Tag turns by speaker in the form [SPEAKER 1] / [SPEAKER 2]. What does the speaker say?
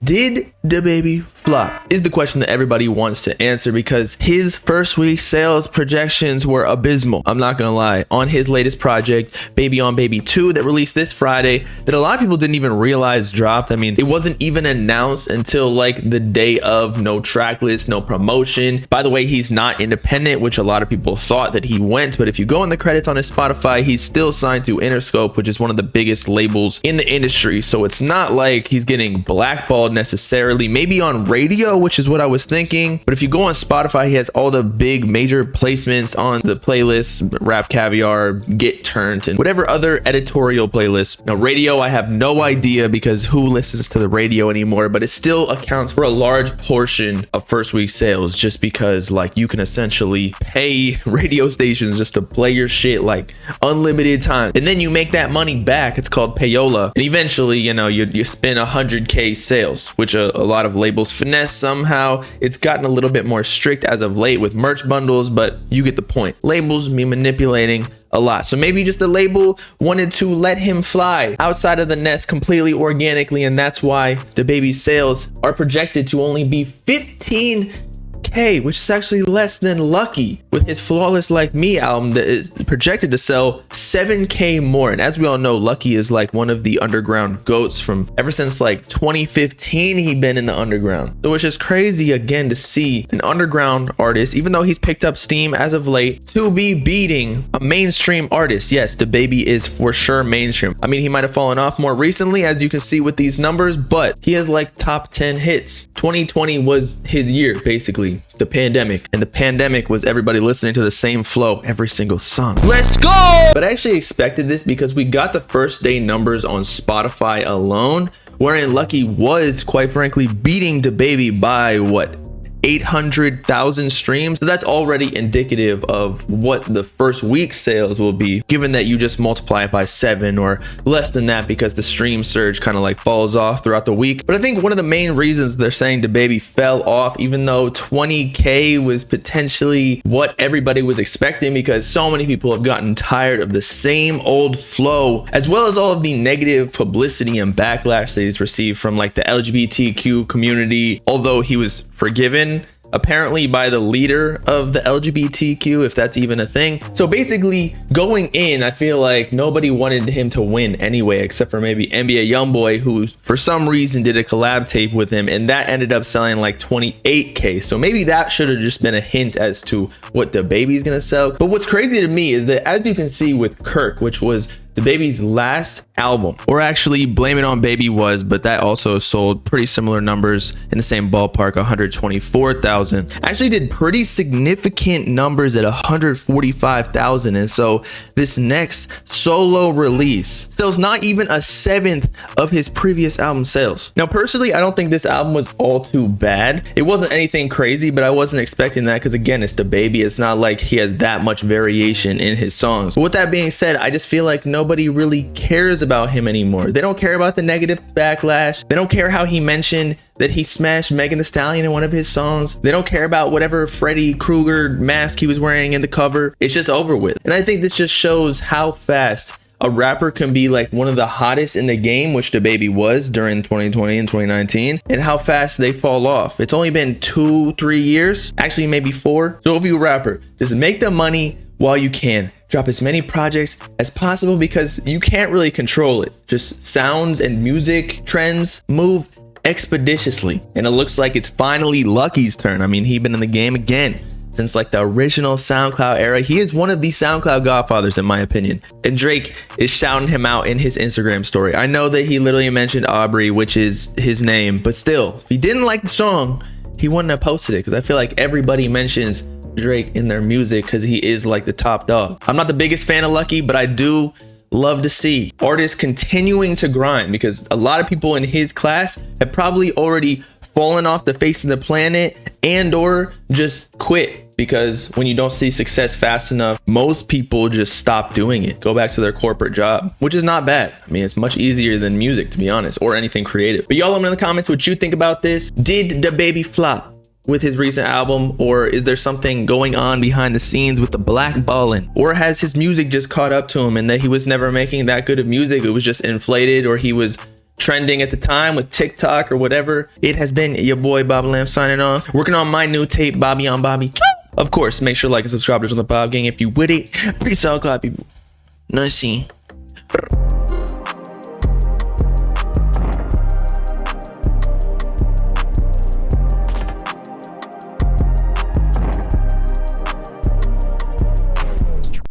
[SPEAKER 1] Did Dababy flop? Is the question that everybody wants to answer because his first week sales projections were abysmal. I'm not gonna lie. On his latest project, Baby on Baby 2, that released this Friday, that a lot of people didn't even realize dropped. I mean, it wasn't even announced until like the day of. No track list, no promotion. By the way, he's not independent, which a lot of people thought that he went, but if you go in the credits on his Spotify, he's still signed to Interscope, which is one of the biggest labels in the industry. So it's not like he's getting blackballed necessarily. Maybe on radio, which is what I was thinking, but if you go on Spotify, he has all the big major placements on the playlists: Rap Caviar, Get Turned, and whatever other editorial playlists. Now radio, I have no idea because who listens to the radio anymore, but it still accounts for a large portion of first week sales, just because like you can essentially pay radio stations just to play your shit like unlimited time, and then you make that money back. It's called payola, and eventually, you know, you spin 100K sales, which a lot of labels finesse somehow. It's gotten a little bit more strict as of late with merch bundles, but you get the point. Labels be manipulating a lot. So maybe just the label wanted to let him fly outside of the nest completely organically, and that's why Dababy's sales are projected to only be 15K, which is actually less than Lucki with his Flawless Like Me album that is projected to sell 7K more. And as we all know, Lucki is like one of the underground goats from ever since like 2015. He'd been in the underground. So it's just crazy again to see an underground artist, even though he's picked up steam as of late, to be beating a mainstream artist. Yes, Dababy is for sure mainstream. I mean, he might have fallen off more recently, as you can see with these numbers, but he has like top 10 hits. 2020 was his year, basically. The pandemic, and the pandemic was everybody listening to the same flow every single song. Let's go! But I actually expected this because we got the first day numbers on Spotify alone, wherein Lucki was quite frankly beating Dababy by what, 800,000 streams. So that's already indicative of what the first week sales will be, given that you just multiply it by 7 or less than that, because the stream surge kind of like falls off throughout the week. But I think one of the main reasons they're saying Dababy fell off, even though 20K was potentially what everybody was expecting, because so many people have gotten tired of the same old flow, as well as all of the negative publicity and backlash that he's received from like the LGBTQ community, although he was forgiven apparently by the leader of the LGBTQ, if that's even a thing. So basically going in, I feel like nobody wanted him to win anyway, except for maybe NBA Youngboy, who for some reason did a collab tape with him, and that ended up selling like 28K. So maybe that should have just been a hint as to what Dababy's gonna sell. But what's crazy to me is that, as you can see with Kirk, which was Dababy's last album, or actually Blame It On Baby was, but that also sold pretty similar numbers in the same ballpark, 124,000. Actually did pretty significant numbers at 145,000. And so this next solo release sells not even a 1/7 of his previous album sales. Now personally, I don't think this album was all too bad. It wasn't anything crazy, but I wasn't expecting that because again, it's Dababy. It's not like he has that much variation in his songs. But with that being said, I just feel like nobody really cares about him anymore. They don't care about the negative backlash. They don't care how he mentioned that he smashed Megan Thee Stallion in one of his songs. They don't care about whatever Freddy Krueger mask he was wearing in the cover. It's just over with. And I think this just shows how fast a rapper can be like one of the hottest in the game, which Dababy was during 2020 and 2019, and how fast they fall off. It's only been 2-3 years, actually maybe 4. So if you're a rapper, just make the money while you can. Drop as many projects as possible because you can't really control it. Just sounds and music trends move expeditiously, and it looks like it's finally Lucki's turn. I mean, he's been in the game again since like the original SoundCloud era. He is one of the SoundCloud godfathers in my opinion, and Drake is shouting him out in his Instagram story. I know that he literally mentioned Aubrey, which is his name, but still, if he didn't like the song, he wouldn't have posted it, because I feel like everybody mentions Drake in their music because he is like the top dog. I'm not the biggest fan of Lucki, but I do love to see artists continuing to grind, because a lot of people in his class have probably already fallen off the face of the planet and or just quit, because when you don't see success fast enough, most people just stop doing it, go back to their corporate job, which is not bad. I mean, it's much easier than music, to be honest, or anything creative. But y'all let me know in the comments what you think about this. Did Dababy flop with his recent album, or is there something going on behind the scenes with the blackballing, or has his music just caught up to him and that he was never making that good of music? It was just inflated, or he was trending at the time with TikTok or whatever. It has been your boy Bobbalam signing off. Working on my new tape, Bobby on Bobby. Of course, make sure to like and subscribe to the Bob Gang if you with it. Peace out, God, people. Nice.